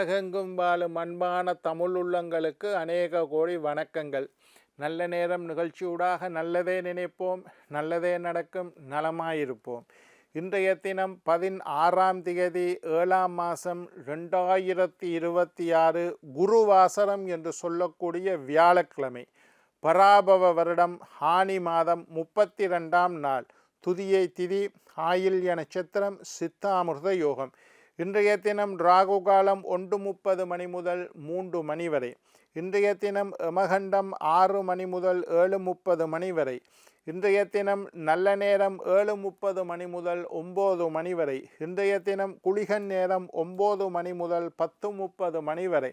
உலகெங்கும் வாழும் அன்பான தமிழ் உள்ளங்களுக்கு அநேக கோடி வணக்கங்கள். நல்ல நேரம் நிகழ்ச்சியூடாக நல்லதே நினைப்போம், நல்லதே நடக்கும், நலமாயிருப்போம். இன்றைய தினம் 16ஆம் தேதி 7ஆம் மாதம் 2026 குருவாசரம் என்று சொல்லக்கூடிய வியாழக்கிழமை, பராபவ வருடம் ஆனி மாதம் 32ஆம் நாள், துதியை திதி, ஆயில்ய நட்சத்திரம், சித்தாமிர்த யோகம். இன்றைய தினம் ராகு காலம் 1:30 மணி முதல் 3 மணி வரை. இன்றைய தினம் யமகண்டம் 6 மணி முதல் 7:30 மணி வரை. இன்றைய தினம் நல்ல நேரம் 7:30 மணி முதல் 9 மணி வரை. இன்றைய தினம் குளிகன் நேரம் 9 மணி முதல் 10:30 மணி வரை.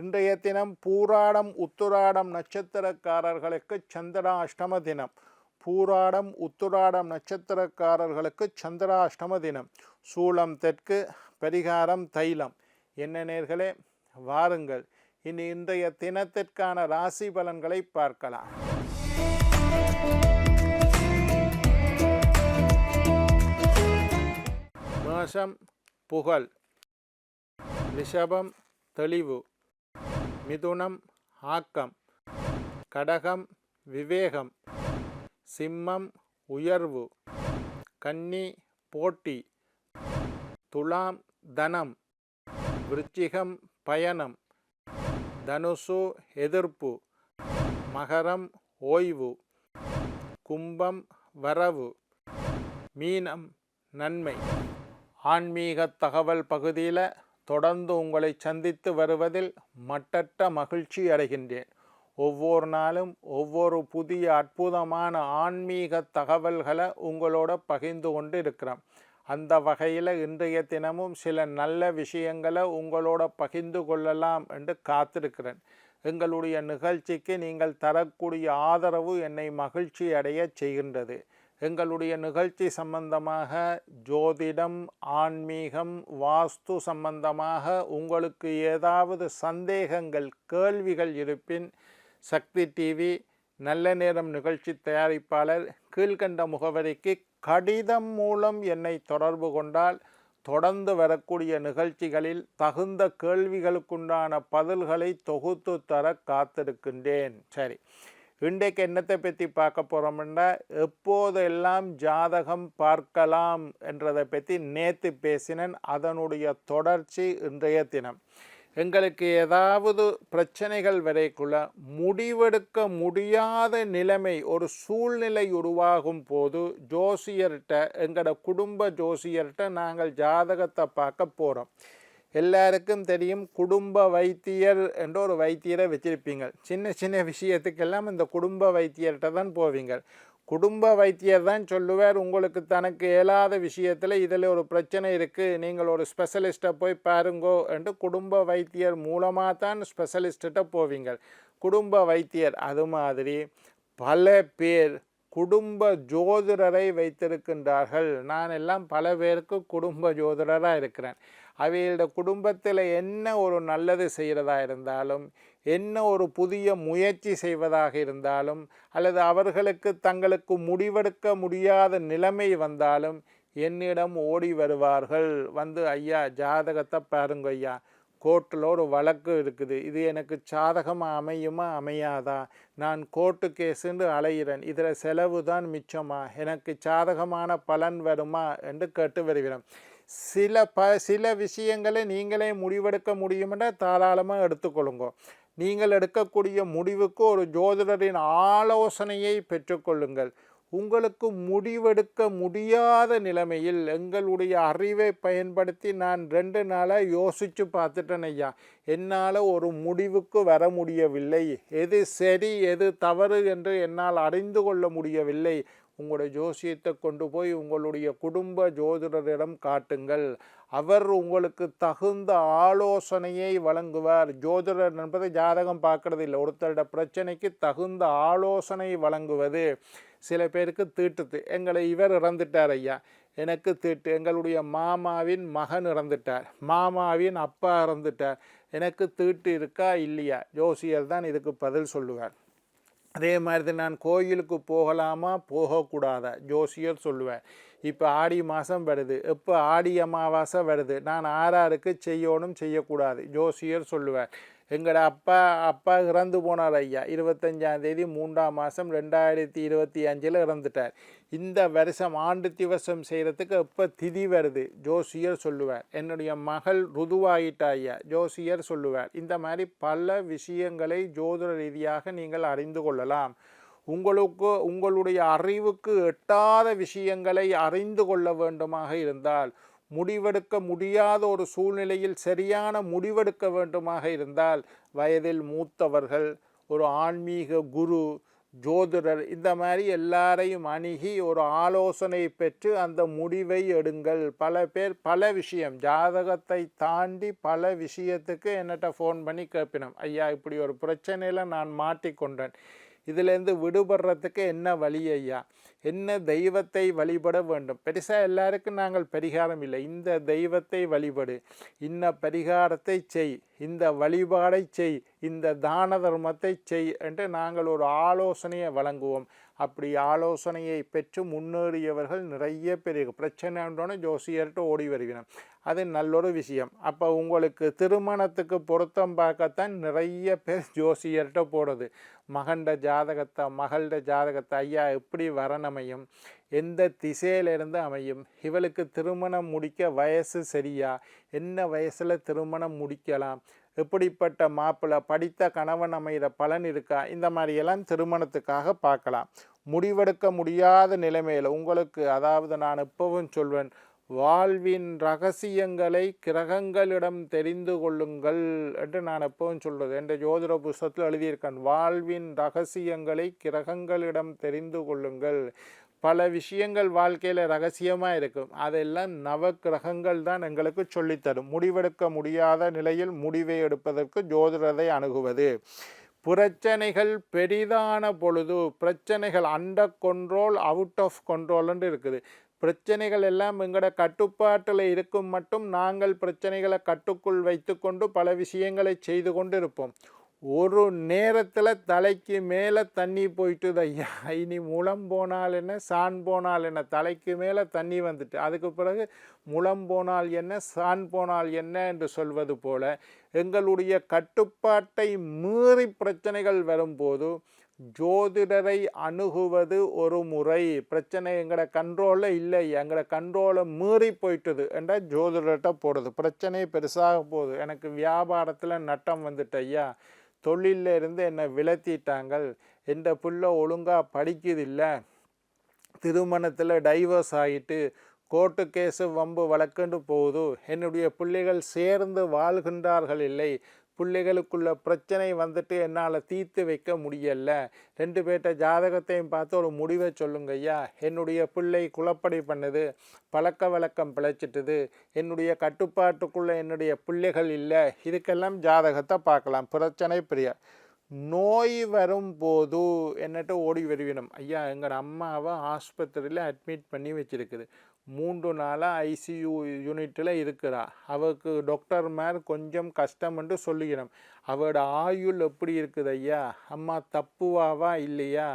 இன்றைய தினம் பூராடம் உத்துராடம் நட்சத்திரக்காரர்களுக்கு சந்திராஷ்டம தினம். பூராடம் உத்துராடம் நட்சத்திரக்காரர்களுக்கு சந்திராஷ்டம தினம். சூலம் தெற்கு, பரிகாரம் தைலம். என்ன நேர்களே, வாருங்கள் இனி இன்றைய தினத்திற்கான ராசி பலன்களை பார்க்கலாம். மேஷம் புகழ், ரிஷபம் தெளிவு, மிதுனம் ஆக்கம், கடகம் விவேகம், சிம்மம் உயர்வு, கன்னி போட்டி, துலாம் தனம், விருச்சிகம் பயணம், தனுசு எதிர்ப்பு, மகரம் ஓய்வு, கும்பம் வரவு, மீனம் நன்மை. ஆன்மீக தகவல் பகுதியில் தொடர்ந்து உங்களை சந்தித்து வருவதில் மட்டற்ற மகிழ்ச்சி அடைகின்றேன். ஒவ்வொரு நாளும் ஒவ்வொரு புதிய அற்புதமான ஆன்மீக தகவல்களை உங்களோட பகிர்ந்து கொண்டு இருக்கிறோம். அந்த வகையில் இன்றைய தினமும் சில நல்ல விஷயங்களை உங்களோட பகிர்ந்து கொள்ளலாம் என்று காத்திருக்கிறேன். எங்களுடைய நிகழ்ச்சிக்கு நீங்கள் தரக்கூடிய ஆதரவு என்னை மகிழ்ச்சி அடைய செய்கின்றது. எங்களுடைய நிகழ்ச்சி சம்பந்தமாக ஜோதிடம், ஆன்மீகம், வாஸ்து சம்பந்தமாக உங்களுக்கு ஏதாவது சந்தேகங்கள், கேள்விகள் இருப்பின் சக்தி டிவி நல்ல நேரம் நிகழ்ச்சி தயாரிப்பாளர் கீழ்கண்ட முகவரிக்கு கடிதம் மூலம் என்னை தொடர்பு கொண்டால் தொடர்ந்து வரக்கூடிய நிகழ்ச்சிகளில் தகுந்த கேள்விகளுக்குண்டான பதில்களை தொகுத்து தர காத்திருக்கின்றேன். சரி, இன்றைக்கு என்னத்தை பற்றி பார்க்க போகிறோம்னா, எப்போதெல்லாம் ஜாதகம் பார்க்கலாம் என்றதை பற்றி நேற்று பேசினேன். அதனுடைய தொடர்ச்சி இன்றைய தினம். எங்களுக்கு ஏதாவது பிரச்சனைகள் வரைக்குள்ள முடிவெடுக்க முடியாத நிலைமை, ஒரு சூழ்நிலை உருவாகும் போது ஜோசியர்கிட்ட, எங்களோட குடும்ப ஜோசியர்கிட்ட நாங்கள் ஜாதகத்தை பார்க்க போகிறோம். எல்லாருக்கும் தெரியும், குடும்ப வைத்தியர் என்ற ஒரு வைத்தியரை வச்சிருப்பீங்க. சின்ன சின்ன விஷயத்துக்கெல்லாம் இந்த குடும்ப வைத்தியர்கிட்ட தான் போவீங்க. குடும்ப வைத்தியர் தான் சொல்லுவார், உங்களுக்கு தனக்கு இயலாத விஷயத்தில் இதில் ஒரு பிரச்சனை இருக்குது, நீங்கள் ஒரு ஸ்பெஷலிஸ்ட்டை போய் பாருங்கோ என்று குடும்ப வைத்தியர் மூலமாக தான் ஸ்பெஷலிஸ்ட்டை போவீங்க. குடும்ப வைத்தியர் அது மாதிரி பல பேர் குடும்ப ஜோதிடரை வைத்திருக்கின்றார்கள். நான் எல்லாம் பல பேருக்கு குடும்ப ஜோதிடராக இருக்கிறேன். அவையோட குடும்பத்தில் என்ன ஒரு நல்லது செய்கிறதா இருந்தாலும், என்ன ஒரு புதிய முயற்சி செய்வதாக இருந்தாலும், அல்லது அவர்களுக்கு தங்களுக்கு முடிவெடுக்க முடியாத நிலைமை வந்தாலும் என்னிடம் ஓடி வருவார்கள். வந்து, ஐயா ஜாதகத்தை பாருங்க ஐயா, கோர்ட்டில் ஒரு வழக்கு இருக்குது, இது எனக்கு சாதகமாக அமையுமா அமையாதா, நான் கோர்ட்டு கேஸுன்னு அலைகிறேன், இதில் செலவு தான் மிச்சமா, எனக்கு சாதகமான பலன் வருமா என்று கேட்டு வருகிறேன். சில விஷயங்களை நீங்களே முடிவெடுக்க முடியுமென்னா தாராளமாக எடுத்துக்கொள்ளுங்க. நீங்கள் எடுக்கக்கூடிய முடிவுக்கு ஒரு ஜோதிடரின் ஆலோசனையை பெற்றுக்கொள்ளுங்கள். உங்களுக்கு முடிவெடுக்க முடியாத நிலைமையில் எங்களுடைய அறிவை பயன்படுத்தி நான் 2 நாளாக யோசித்து பார்த்துட்டேன் ஐயா, என்னால் ஒரு முடிவுக்கு வர முடியவில்லை, எது சரி எது தவறு என்று என்னால் அறிந்து கொள்ள முடியவில்லை. உங்களுடைய ஜோசியத்தை கொண்டு போய் உங்களுடைய குடும்ப ஜோதிடரிடம் காட்டுங்கள். அவர் உங்களுக்கு தகுந்த ஆலோசனையை வழங்குவார். ஜோதிடர் என்பது ஜாதகம் பார்க்கறது இல்லை, ஒருத்தரோட பிரச்சனைக்கு தகுந்த ஆலோசனை வழங்குவது. சில பேருக்கு தீட்டுது, எங்களை இவர் இறந்துட்டார் ஐயா, எனக்கு தீட்டு, எங்களுடைய மாமாவின் மகன் இறந்துட்டார், மாமாவின் அப்பா இறந்துட்டார், எனக்கு தீட்டு இருக்கா இல்லையா, ஜோசியர் தான் இதுக்கு பதில் சொல்லுவார். அதே மாதிரி நான் கோயிலுக்கு போகலாமா போகக்கூடாதா ஜோசியர் சொல்லுவேன். இப்போ ஆடி மாதம் வருது, எப்போ ஆடி அமாவாசை வருது, நான் ஆறாருக்கு செய்யணும் செய்யக்கூடாது ஜோசியர் சொல்லுவேன். எங்களோட அப்பா இறந்து போனார் ஐயா 25ஆம் தேதி 3ஆம் மாதம் 2025 இறந்துட்டார். இந்த வருஷம் ஆண்டு திவசம் செய்கிறதுக்கு எப்போ திதி வருது ஜோசியர் சொல்லுவார். என்னுடைய மகள் ருதுவாயிட்டா ஐயா ஜோசியர் சொல்லுவார். இந்த மாதிரி பல விஷயங்களை ஜோதிட ரீதியாக நீங்கள் அறிந்து கொள்ளலாம். உங்களுடைய அறிவுக்கு எட்டாத விஷயங்களை அறிந்து கொள்ள வேண்டுமாக இருந்தால், முடிவெடுக்க முடியாத ஒரு சூழ்நிலையில் சரியான முடிவெடுக்க வேண்டுமாக இருந்தால், வயதில் மூத்தவர்கள், ஒரு ஆன்மீக குரு, ஜோதிடர், இந்த மாதிரி எல்லாரையும் அணுகி ஒரு ஆலோசனை பெற்று அந்த முடிவை எடுங்கள். பல பேர் பல விஷயம் ஜாதகத்தை தாண்டி பல விஷயத்துக்கு என்னட்ட ஃபோன் பண்ணி கேட்பினோம். ஐயா இப்படி ஒரு பிரச்சனையில் நான் மாட்டிக்கொண்டேன், இதிலேருந்து விடுபடுறதுக்கு என்ன வழி ஐயா, என்ன தெய்வத்தை வழிபட வேண்டும்? பெருசாக எல்லாருக்கும் நாங்கள் பரிகாரம் இல்லை, இந்த தெய்வத்தை வழிபடு, இன்ன பரிகாரத்தை செய், இந்த வழிபாடை செய், இந்த தான தர்மத்தை செய் என்று நாங்கள் ஒரு ஆலோசனையை வழங்குவோம். அப்படி ஆலோசனையை பெற்று முன்னேறியவர்கள் நிறைய பேர். பிரச்சனைன்றோன்னு ஜோசியர்கிட்ட ஓடி வருகிறோம், அது நல்லொரு விஷயம். அப்போ உங்களுக்கு திருமணத்துக்கு பொருத்தம் பார்க்கத்தான் நிறைய பேர் ஜோசியர்கிட்ட போடுறது. மகண்ட ஜாதகத்தை மகள்ட ஜாதகத்தை ஐயா எப்படி வரணமையும், எந்த திசையிலிருந்து அமையும், இவளுக்கு திருமணம் முடிக்க வயசு சரியா, என்ன வயசில் திருமணம் முடிக்கலாம், எப்படிப்பட்ட மாப்பிள்ளை, படித்த கணவன் அமைகிற பலன் இருக்கா, இந்த மாதிரியெல்லாம் திருமணத்துக்காக பார்க்கலாம். முடிவெடுக்க முடியாத நிலைமையில் உங்களுக்கு, அதாவது நான் எப்பவும் சொல்வேன், வாழ்வின் ரகசியங்களை கிரகங்களிடம் தெரிந்து கொள்ளுங்கள் என்று நான் எப்பவும் சொல்கிறது. என்ற ஜோதிட புஸ்தகத்தில் எழுதியிருக்கேன், வாழ்வின் ரகசியங்களை கிரகங்களிடம் தெரிந்து கொள்ளுங்கள். பல விஷயங்கள் வாழ்க்கையில் ரகசியமாக இருக்கும், அதெல்லாம் நவ கிரகங்கள் தான் எங்களுக்கு சொல்லித்தரும். முடிவெடுக்க முடியாத நிலையில் முடிவை எடுப்பதற்கு ஜோதிடரை அணுகுவது. பிரச்சனைகள் பெரிதான பொழுது, பிரச்சனைகள் அண்டர் கண்ட்ரோல் அவுட் ஆஃப் கண்ட்ரோல்னு இருக்குது. பிரச்சனைகள் எல்லாம் எங்களோட கட்டுப்பாட்டில் இருக்கும் மட்டும் நாங்கள் பிரச்சனைகளை கட்டுக்குள் வைத்து கொண்டு பல விஷயங்களை செய்து கொண்டு இருப்போம். ஒரு நேரத்தில் தலைக்கு மேலே தண்ணி போயிட்டுது ஐயா, இனி முளம் போனால் என்ன சான் போனால் என்ன, தலைக்கு மேலே தண்ணி வந்துட்டு அதுக்கு பிறகு முளம் போனால் என்ன சான் போனால் என்ன என்று சொல்வது போல, எங்களுடைய கட்டுப்பாட்டை மீறி பிரச்சனைகள் வரும்போது ஜோதிடரை அணுகுவது ஒரு முறை. பிரச்சனை எங்களோட கண்ட்ரோலில் இல்லை, எங்களோட கண்ட்ரோலை மீறி போயிட்டுது என்றால் ஜோதிடர்கிட்ட போடுறது. பிரச்சனை பெருசாக போகுது, எனக்கு வியாபாரத்தில் நட்டம் வந்துட்டு ஐயா, தொழிலில் இருந்து என்னை விலத்திட்டாங்கள், எந்த புள்ள ஒழுங்காக படிக்குதில்லை, திருமணத்தில் டைவர்ஸ் ஆகிட்டு கோர்ட்டு கேஸு வம்பு வழக்குண்டு போகுது, என்னுடைய பிள்ளைகள் சேர்ந்து வாழ்கின்றார்கள் இல்லை, பிள்ளைகளுக்குள்ள பிரச்சனை வந்துட்டு என்னால் தீர்த்து வைக்க முடியலை, 2 பேர்ட்ட ஜாதகத்தையும் பார்த்து ஒரு முடிவை சொல்லுங்க ஐயா, என்னுடைய பிள்ளை குழப்படி பண்ணுது, பழக்க வழக்கம் பிழைச்சிட்டுது, என்னுடைய கட்டுப்பாட்டுக்குள்ளே என்னுடைய பிள்ளைகள் இல்லை, இதுக்கெல்லாம் ஜாதகத்தை பார்க்கலாம். பிரச்சனை பெரிய நோய் வரும்போது என்னட்டு ஓடி வருவினோம் ஐயா, எங்கள் அம்மாவை ஆஸ்பத்திரியில் அட்மிட் பண்ணி வச்சுருக்குது, 3 நாளாக ஐசியூ யூனிட்டில் இருக்கிறா, அவருக்கு டாக்டர் மேல் கொஞ்சம் கஷ்டம்னு சொல்லிக்கணும், அவரோட ஆயுள் எப்படி இருக்குது ஐயா, அம்மா தப்புவாவா இல்லையா,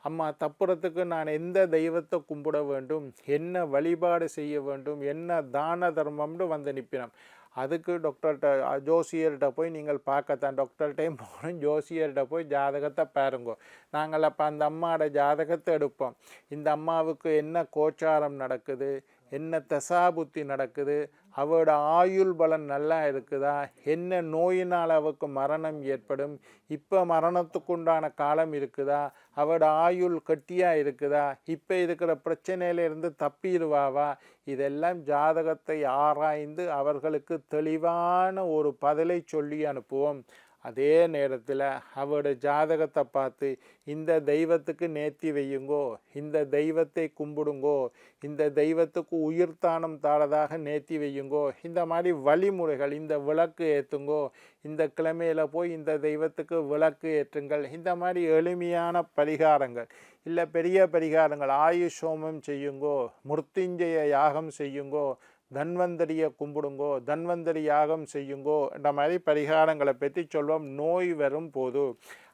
அம்மா தப்புறத்துக்கு நான் எந்த தெய்வத்தை கும்பிட வேண்டும், என்ன வழிபாடு செய்ய வேண்டும், என்ன தான தர்மம்னு வந்து நிற்பினோம். அதுக்கு டாக்டர்கிட்ட ஜோசியர்கிட்ட போய் நீங்கள் பார்க்கத்தான் டாக்டர்கிட்டையும் போகணும், ஜோசியர்கிட்ட போய் ஜாதகத்தை பாருங்கோ. நாங்கள் அப்போ அந்த அம்மாவோட ஜாதகத்தை எடுப்போம், இந்த அம்மாவுக்கு என்ன கோச்சாரம் நடக்குது, என்ன தசாபுத்தி நடக்குது, அவரோட ஆயுள் பலன் நல்லா இருக்குதா, என்ன நோயினால் அவருக்கு மரணம் ஏற்படும், இப்போ மரணத்துக்குண்டான காலம் இருக்குதா, அவரோட ஆயுள் கட்டியாக இருக்குதா, இப்போ இருக்கிற பிரச்சனையிலிருந்து தப்பிடுவாவா, இதெல்லாம் ஜாதகத்தை ஆராய்ந்து அவர்களுக்கு தெளிவான ஒரு பதிலை சொல்லி அனுப்புவோம். அதே நேரத்தில் அவரோட ஜாதகத்தை பார்த்து இந்த தெய்வத்துக்கு நேர்த்தி வையுங்கோ, இந்த தெய்வத்தை கும்பிடுங்கோ, இந்த தெய்வத்துக்கு உயிர்த்தானம் தாழதாக நேர்த்தி வையுங்கோ, இந்த மாதிரி வழிமுறைகள், இந்த விளக்கு ஏற்றுங்கோ, இந்த கிழமையில் போய் இந்த தெய்வத்துக்கு விளக்கு ஏற்றுங்கள், இந்த மாதிரி எளிமையான பரிகாரங்கள், இல்லை பெரிய பரிகாரங்கள், ஆயுஷ் ஹோமம் செய்யுங்கோ, மிருத்யுஞ்சய யாகம் செய்யுங்கோ, தன்வந்தரியை கும்பிடுங்கோ, தன்வந்தரி யாகம் செய்யுங்கோ என்ற மாதிரி பரிகாரங்களை பற்றி சொல்வோம் நோய் வரும் போது.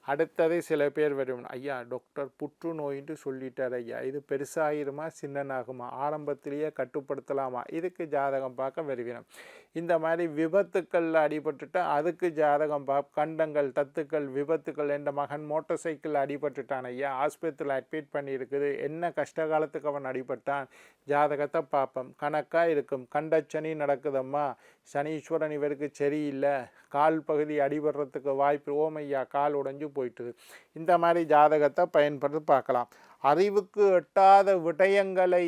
அடுத்தது சில பேர் வரும், ஐயா டாக்டர் புற்றுநோயின்னு சொல்லிட்டார் ஐயா, இது பெருசாகிருமா சின்னனாகுமா, ஆரம்பத்திலேயே கட்டுப்படுத்தலாமா, இதுக்கு ஜாதகம் பார்க்க வருவினம். இந்த மாதிரி விபத்துக்களில் அடிபட்டுட்டா அதுக்கு ஜாதகம் கண்டங்கள் தத்துக்கள் விபத்துக்கள். என்ற மகன் மோட்டார் சைக்கிளில் அடிபட்டுட்டான் ஐயா, ஆஸ்பத்திரியில் அட்மிட் பண்ணியிருக்குது, என்ன கஷ்ட காலத்துக்கு அவன் அடிபட்டான், ஜாதகத்தை பார்ப்போம். கணக்காக இருக்கும், கண்டச்சனி நடக்குதம்மா, சனீஸ்வரன் இவருக்கு சரியில்லை, கால் பகுதி அடிபடுறதுக்கு வாய்ப்பு, ஓமையா கால் உடைஞ்சு போயிட்டுது. இந்த மாதிரி ஜாதகத்தை பயன்படுத்தி பார்க்கலாம். அறிவுக்கு எட்டாத விடயங்களை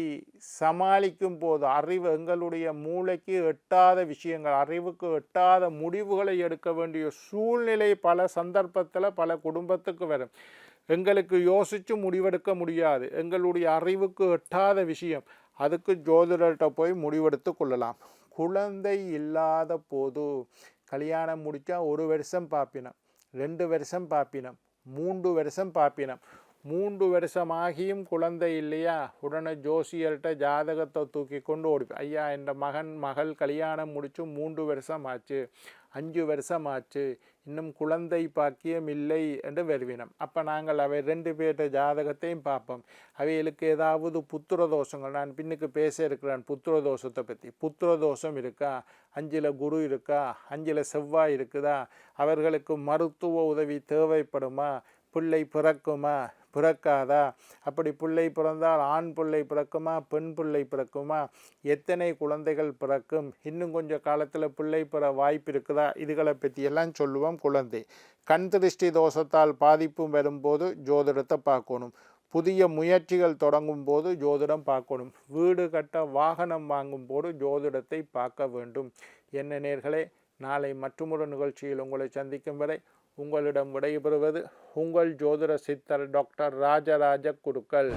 சமாளிக்கும் போது, எங்களுடைய மூளைக்கு எட்டாத விஷயங்கள், அறிவுக்கு எட்டாத முடிவுகளை எடுக்க வேண்டிய சூழ்நிலை பல சந்தர்ப்பத்தில் பல குடும்பத்துக்கு வரும். எங்களுக்கு யோசித்து முடிவெடுக்க முடியாது, எங்களுடைய அறிவுக்கு எட்டாத விஷயம், அதுக்கு ஜோதிடர்கிட்ட போய் முடிவெடுத்து கொள்ளலாம். குழந்தை இல்லாத போது கல்யாணம் முடித்தா 1 வருஷம் பார்ப்பினம், 2 வருஷம் பார்ப்பினம், 3 வருஷம் பார்ப்பினம். 3 வருஷமாகியும் குழந்தை இல்லையா, உடனே ஜோசியர்கிட்ட ஜாதகத்தை தூக்கி கொண்டு ஓடிப்பேன். ஐயா என் மகள் கல்யாணம் முடித்து 3 வருஷம் ஆச்சு, 5 வருஷம் ஆச்சு, இன்னும் குழந்தை பாக்கியம் இல்லை என்று வருவினம். அப்போ நாங்கள் அவை 2 பேர்கிட்ட ஜாதகத்தையும் பார்ப்போம். அவைகளுக்கு ஏதாவது புத்திர தோஷங்கள், நான் பின்னுக்கு பேச இருக்கிறேன் புத்திர தோஷத்தை பற்றி. புத்திர தோஷம் இருக்கா, 5ல் குரு இருக்கா, 5ல் செவ்வாய் இருக்குதா, அவர்களுக்கு மருத்துவ உதவி தேவைப்படுமா, பிள்ளை பிறக்குமா பிறக்காதா, அப்படி பிள்ளை பிறந்தால் ஆண் பிள்ளை பிறக்குமா பெண் பிள்ளை பிறக்குமா, எத்தனை குழந்தைகள் பிறக்கும், இன்னும் கொஞ்சம் காலத்தில் பிள்ளை பெற வாய்ப்பு இருக்குதா, இதுகளை பற்றியெல்லாம் சொல்லுவோம். குழந்தை கண் திருஷ்டி தோஷத்தால் பாதிப்பும் வரும்போது ஜோதிடத்தை பார்க்கணும். புதிய முயற்சிகள் தொடங்கும் போது ஜோதிடம் பார்க்கணும். வீடு கட்ட வாகனம் வாங்கும் போது ஜோதிடத்தை பார்க்க வேண்டும். என்ன நேயர்களே, நாளை மற்றொரு நிகழ்ச்சியில் உங்களை சந்திக்கும் வரை உங்களிடம் விடைபெறுவது உங்கள் ஜோதிட சித்தர் டாக்டர் ராஜராஜ குருக்கள்.